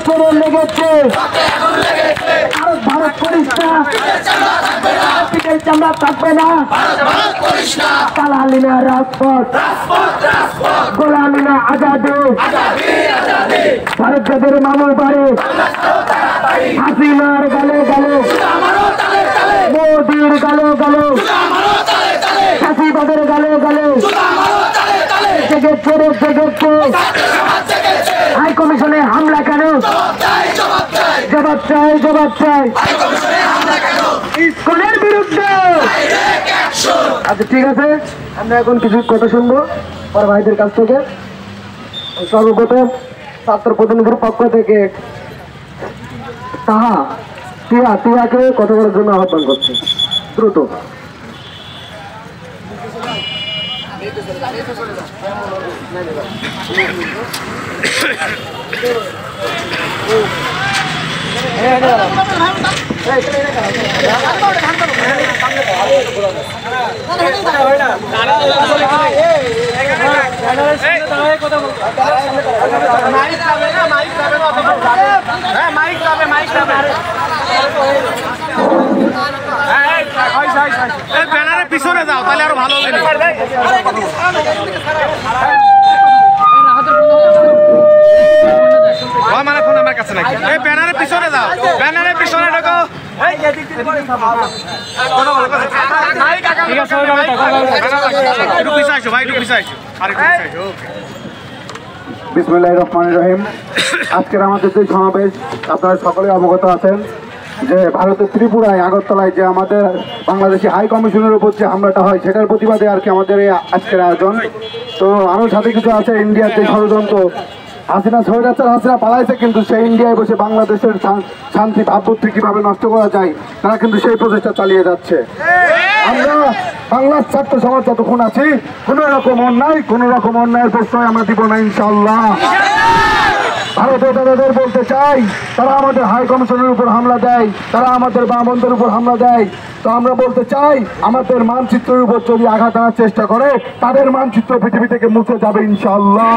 করে লেগেছে ভারত ভারত করিস না পিঠের চামড়া থাকবে না কালালিনা রাজপথ গোলামিনা আজাদে ভারত যাদের মামুর বাড়ি হাসিনার গালে গালে মোদির গালে গালে হাসিবাদের গালে গালে জেগেছে রে জেগেছে হাই কমিশনে হামলা কেন জবাব চাই জবাব চাই স্কুলের বিরুদ্ধে আচ্ছা ঠিক আছে আমরা এখন কিছু কথা শুনবো বড় ভাইদের কাছ থেকে সর্বপ্রথম ছাত্র প্রতিনিধির পক্ষ থেকে টিয়াকে কথা বলার জন্য আহ্বান করছে দ্রুত ব্যানারের পিছনে যাও তাহলে আরো ভালো হবে মানে ফোন আমার কাছে নাকি এই ব্যানারের পিছনে যাও ব্যানারের পিছনে ঢোকো একটু পিছনে আসো ভাই একটু পিছনে আসো আরেকটু পিছনে আসো বিসমিল্লাহির রহমানির রহিম আজকের আমাদের যে সমাবেশ আপনারা সকলে অবগত আছেন যে ভারতের ত্রিপুরায় আগরতলায় যে আমাদের বাংলাদেশি হাই কমিশনের উপর যে হামলাটা হয় সেটার প্রতিবাদে আর কি আমাদের এই আজকের আয়োজন তো আরও সাথে কিছু আছে ইন্ডিয়ার যে ষড়যন্ত্র হাসিনা হাসিনা পালাইছে কিন্তু সেই ইন্ডিয়ায় বসে বাংলাদেশের শান্তি ভাবমূর্তি কিভাবে নষ্ট করা যায় তারা কিন্তু সেই প্রচেষ্টা চালিয়ে যাচ্ছে আমরা বাংলার ছাত্র সমাজ যতক্ষণ আছি কোনো রকম অন্যায়ের প্রশ্রয় আমরা দিব না ইনশাআল্লাহ ভারতীয় দাদাদের বলতে চাই তারা আমাদের হাই কমিশনের উপর হামলা দেয় তারা আমাদের বামবন্ধের উপর হামলা দেয় তো আমরা বলতে চাই আমাদের মানচিত্রের উপর যদি আঘাত আনার চেষ্টা করে তাদের মানচিত্র পৃথিবী থেকে মুছে যাবে ইনশাআল্লাহ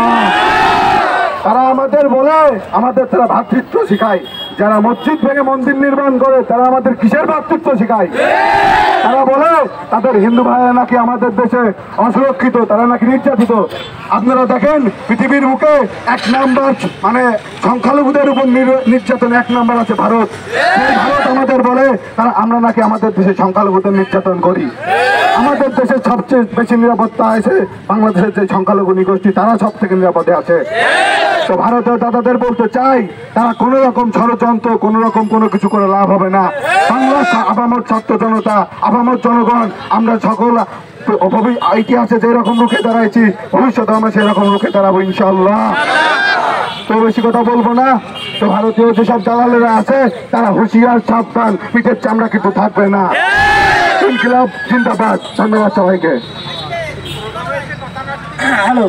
তারা আমাদের বলে আমাদের তারা ভ্রাতৃত্ব শিখায় যারা মসজিদ ভেঙে মন্দির নির্মাণ করে তারা আমাদের কিসের ভ্রাতৃত্ব শিখায় তারা বলে তাদের হিন্দু ভাইরা নাকি আমাদের দেশে অসুরক্ষিত তারা নাকি নির্যাতিত আপনারা দেখেন পৃথিবীর বুকে 1 নম্বর মানে সংখ্যালঘুদের উপর নির্যাতন 1 নম্বর আছে ভারত সেই ভারত আমাদের বলে তারা আমরা নাকি আমাদের দেশে সংখ্যালঘুদের নির্যাতন করি আমাদের দেশে সবচেয়ে বেশি নিরাপত্তা আছে বাংলাদেশের যে সংখ্যালঘু নিগোষ্ঠী তারা সব থেকে নিরাপদে আছে তো ভারতের দাদাদের বলতে চাই তারা কোনো রকম ষড়যন্ত্র কোনো রকম কোনো কিছু করে লাভ হবে না বাংলার আপামর ছাত্র জনতা আপামর জনগণ আমরা সকল ইতিহাসে যেরকম রুখে দাঁড়াইছি ভবিষ্যতে আমরা সেরকম রুখে দাঁড়াবো ইনশাআল্লাহ তো বেশি কথা বলবো না তো ভারতীয় যেসব দালালেরা আছে তারা হুঁশিয়ার সাবধান পিঠের চামড়া কিন্তু থাকবে না ইনকিলাব জিন্দাবাদ ধন্যবাদ সবাইকে হ্যালো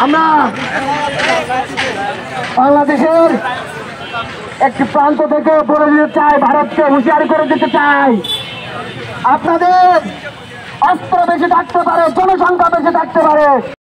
আমরা বাংলাদেশের একটি প্রান্ত থেকে বলে দিতে চাই ভারতকে হুঁশিয়ারি করে দিতে চাই আপনাদের অস্ত্র বেশি থাকতে পারে জনসংখ্যা বেশি থাকতে পারে